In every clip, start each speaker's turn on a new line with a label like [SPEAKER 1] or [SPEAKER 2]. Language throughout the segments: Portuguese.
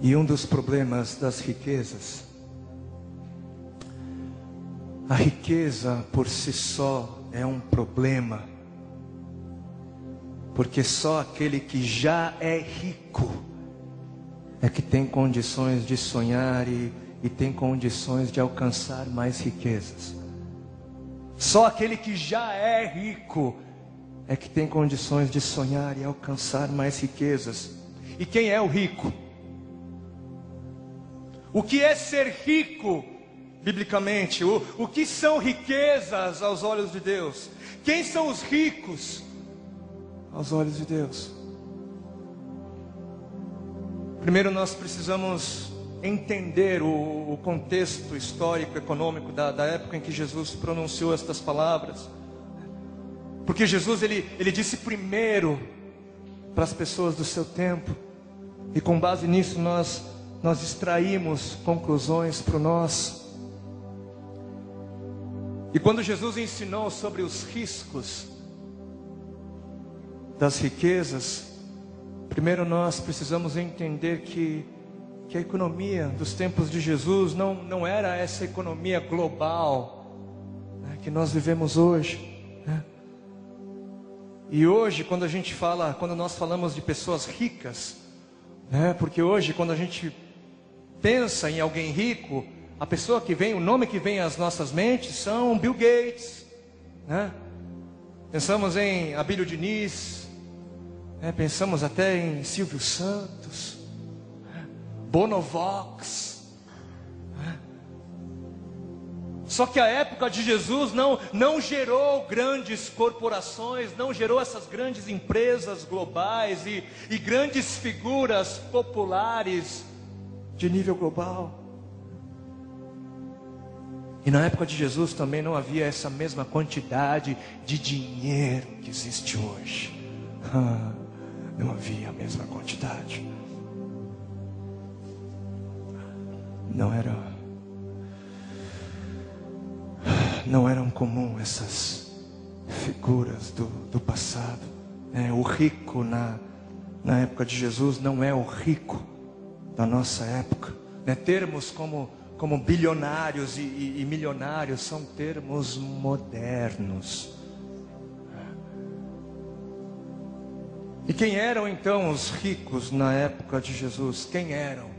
[SPEAKER 1] E um dos problemas das riquezas, a riqueza por si só é um problema, porque só aquele que já é rico é que tem condições de sonhar e tem condições de alcançar mais riquezas. Só aquele que já é rico é que tem condições de sonhar e alcançar mais riquezas. E quem é o rico? O que é ser rico, biblicamente? O que são riquezas aos olhos de Deus? Quem são os ricos aos olhos de Deus? Primeiro nós precisamos entender o contexto histórico, econômico da época em que Jesus pronunciou estas palavras. Porque Jesus ele disse primeiro para as pessoas do seu tempo, e com base nisso nós extraímos conclusões para o nosso. E quando Jesus ensinou sobre os riscos das riquezas, primeiro nós precisamos entender que a economia dos tempos de Jesus não era essa economia global, né, que nós vivemos hoje, né? E hoje quando nós falamos de pessoas ricas, né, porque hoje quando a gente pensa em alguém rico, a pessoa que vem, o nome que vem às nossas mentes são Bill Gates, né? Pensamos em Abílio Diniz, né? Pensamos até em Silvio Santos, né? Bonovox, né? Só que a época de Jesus não gerou grandes corporações, não gerou essas grandes empresas globais e grandes figuras populares de nível global. E na época de Jesus também não havia essa mesma quantidade de dinheiro que existe hoje. Não havia a mesma quantidade. Não eram comum essas figuras do passado. O rico na época de Jesus não é o rico da nossa época. Termos como bilionários e milionários são termos modernos. E quem eram então os ricos na época de Jesus? Quem eram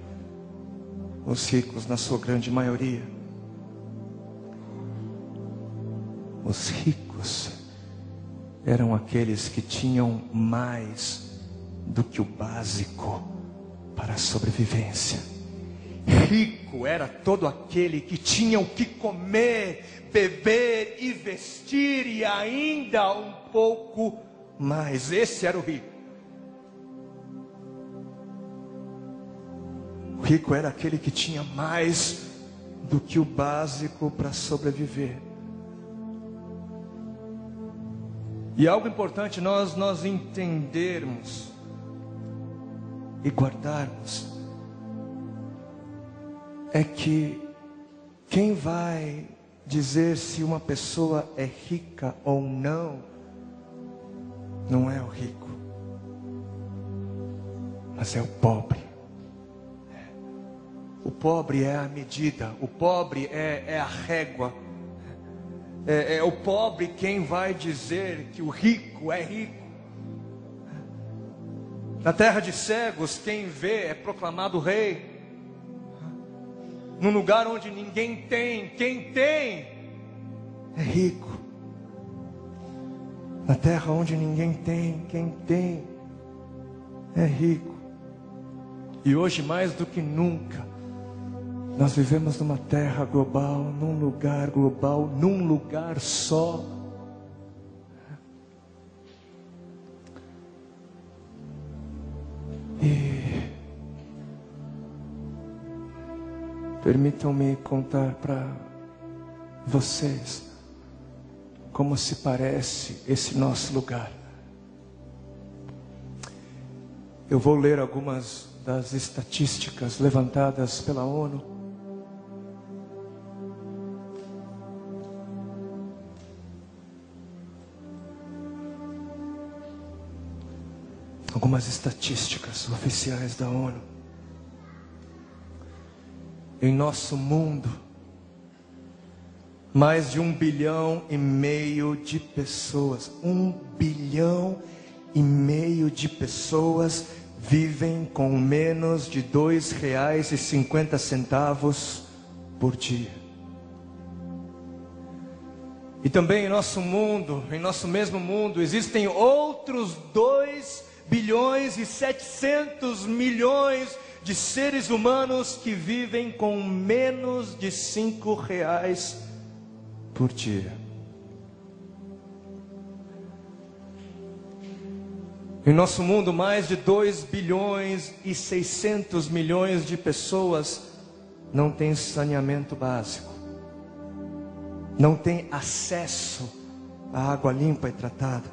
[SPEAKER 1] os ricos na sua grande maioria? Os ricos eram aqueles que tinham mais do que o básico para a sobrevivência. Rico era todo aquele que tinha o que comer, beber e vestir e ainda um pouco mais. Esse era o rico. O rico era aquele que tinha mais do que o básico para sobreviver. E algo importante nós entendermos e guardarmos é que quem vai dizer se uma pessoa é rica ou não é o rico, mas é o pobre. O pobre é a medida, o pobre é a régua. É o pobre quem vai dizer que o rico é rico. Na terra de cegos, quem vê é proclamado rei. Num lugar onde ninguém tem, quem tem é rico. Na terra onde ninguém tem, quem tem é rico. E hoje mais do que nunca, nós vivemos numa terra global, num lugar global, num lugar só. E permitam-me contar para vocês como se parece esse nosso lugar. Eu vou ler algumas das estatísticas levantadas pela ONU. Algumas estatísticas oficiais da ONU. em nosso mundo, mais de 1,5 bilhão de pessoas, 1,5 bilhão de pessoas vivem com menos de R$2,50 por dia. E também em nosso mundo, em nosso mesmo mundo, existem outros 2,7 bilhões de seres humanos que vivem com menos de R$5 por dia. Em nosso mundo, mais de 2,6 bilhões de pessoas não têm saneamento básico, não têm acesso à água limpa e tratada,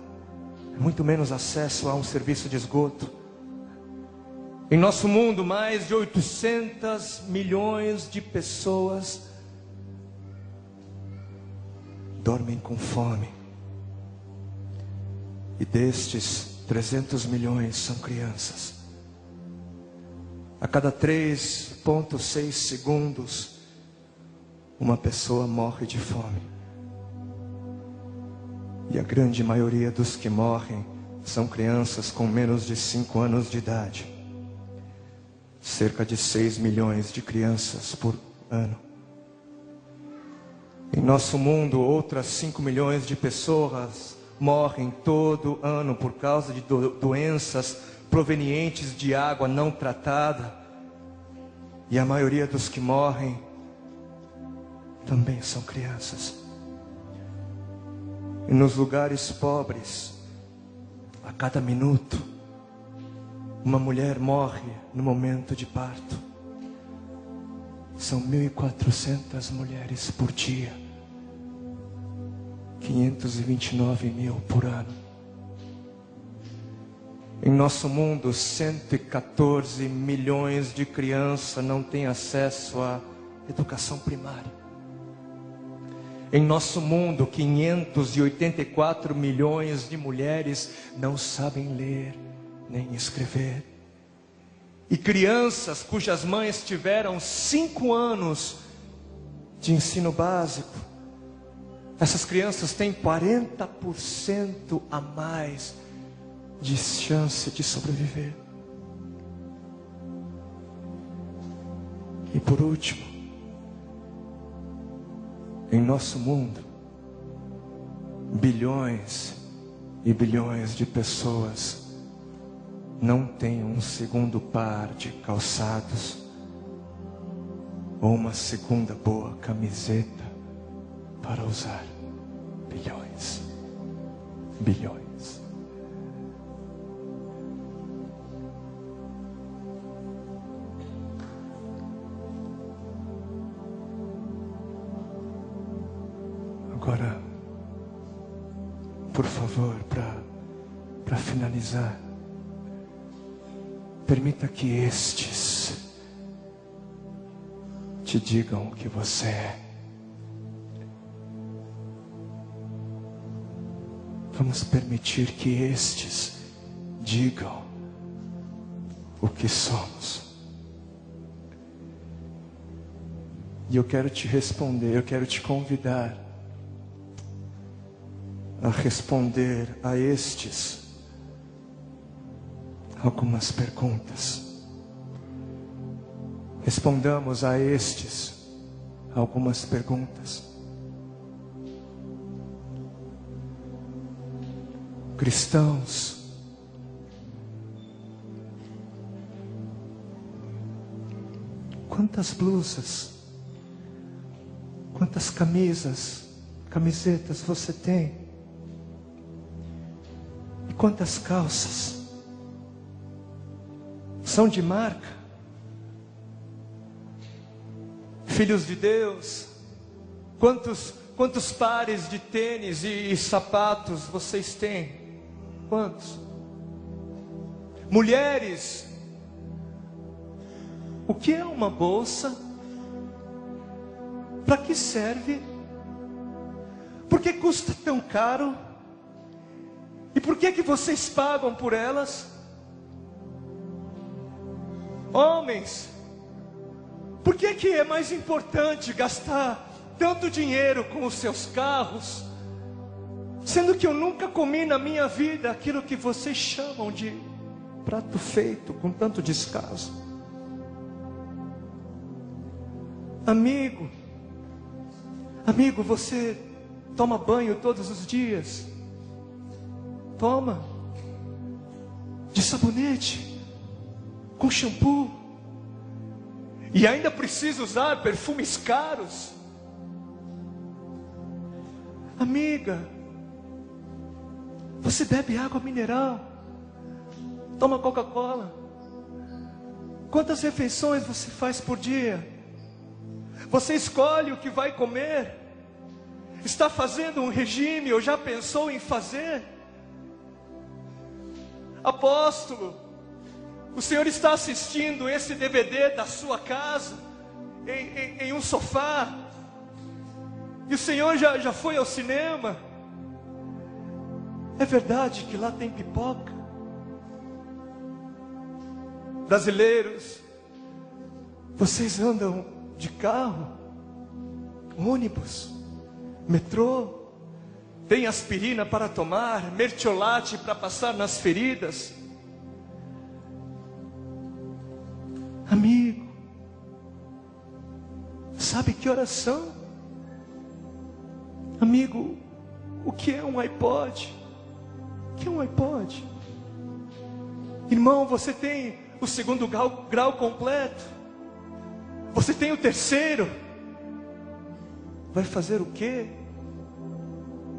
[SPEAKER 1] muito menos acesso a um serviço de esgoto. Em nosso mundo, mais de 800 milhões de pessoas dormem com fome. E destes, 300 milhões são crianças. A cada 3,6 segundos, uma pessoa morre de fome. E a grande maioria dos que morrem são crianças com menos de 5 anos de idade. Cerca de 6 milhões de crianças por ano. Em nosso mundo, outras 5 milhões de pessoas morrem todo ano por causa de doenças provenientes de água não tratada. E a maioria dos que morrem também são crianças. E nos lugares pobres, a cada minuto, uma mulher morre no momento de parto. São 1.400 mulheres por dia. 529 mil por ano. Em nosso mundo, 114 milhões de crianças não têm acesso à educação primária. Em nosso mundo, 584 milhões de mulheres não sabem ler nem escrever. E crianças cujas mães tiveram 5 anos de ensino básico, essas crianças têm 40% a mais de chance de sobreviver. E por último, em nosso mundo, bilhões e bilhões de pessoas não têm um segundo par de calçados ou uma segunda boa camiseta para usar. Bilhões. Bilhões. Agora, por favor, para finalizar, permita que estes te digam o que você é. Vamos permitir que estes digam o que somos. E eu quero te responder, eu quero te convidar a responder a estes algumas perguntas. Respondamos a estes algumas perguntas. Cristãos, quantas blusas, quantas camisetas você tem? E quantas calças? São de marca? Filhos de Deus, quantos pares de tênis e sapatos vocês têm? Quantos? Mulheres, o que é uma bolsa? Para que serve? Por que custa tão caro? E por que vocês pagam por elas? Homens, Por que que é mais importante gastar tanto dinheiro com os seus carros, sendo que eu nunca comi na minha vida aquilo que vocês chamam de prato feito com tanto descaso? Amigo, você toma banho todos os dias? Toma. De sabonete, com shampoo, e ainda precisa usar perfumes caros. Amiga, você bebe água mineral, toma Coca-Cola. Quantas refeições você faz por dia? Você escolhe o que vai comer? Está fazendo um regime ou já pensou em fazer? Apóstolo, o senhor está assistindo esse DVD da sua casa, em um sofá, e o senhor já foi ao cinema? É verdade que lá tem pipoca? Brasileiros, vocês andam de carro, ônibus, metrô, tem aspirina para tomar, mertiolate para passar nas feridas. Amigo, sabe que oração? Amigo, o que é um iPod? O que é um iPod? Irmão, você tem o segundo grau completo? Você tem o terceiro? Vai fazer o quê?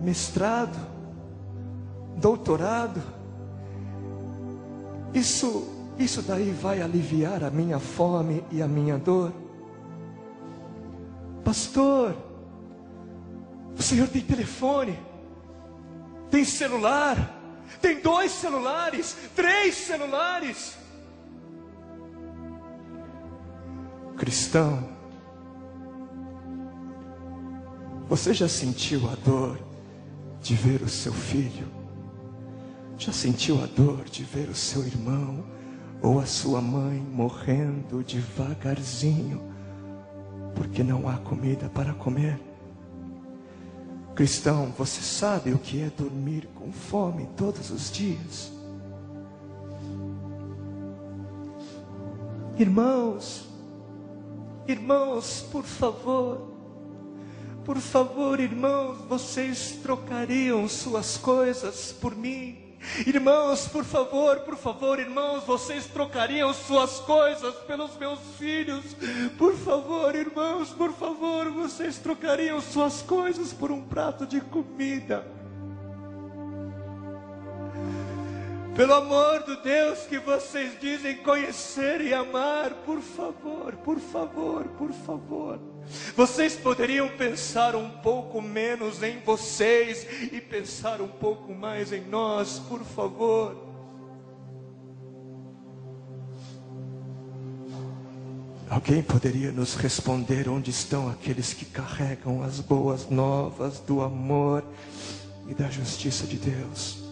[SPEAKER 1] Mestrado? Doutorado? Isso daí vai aliviar a minha fome e a minha dor? Pastor, o senhor tem telefone? Tem celular? Tem 2 celulares? 3 celulares? Cristão, você já sentiu a dor de ver o seu filho? Já sentiu a dor de ver o seu irmão ou a sua mãe morrendo devagarzinho porque não há comida para comer? Cristão, você sabe o que é dormir com fome todos os dias? Irmãos, por favor, irmãos, vocês trocariam suas coisas por mim? Irmãos, por favor, irmãos, vocês trocariam suas coisas pelos meus filhos? Por favor, irmãos, vocês trocariam suas coisas por um prato de comida? Pelo amor do Deus que vocês dizem conhecer e amar, por favor. Vocês poderiam pensar um pouco menos em vocês e pensar um pouco mais em nós, por favor. Alguém poderia nos responder onde estão aqueles que carregam as boas novas do amor e da justiça de Deus?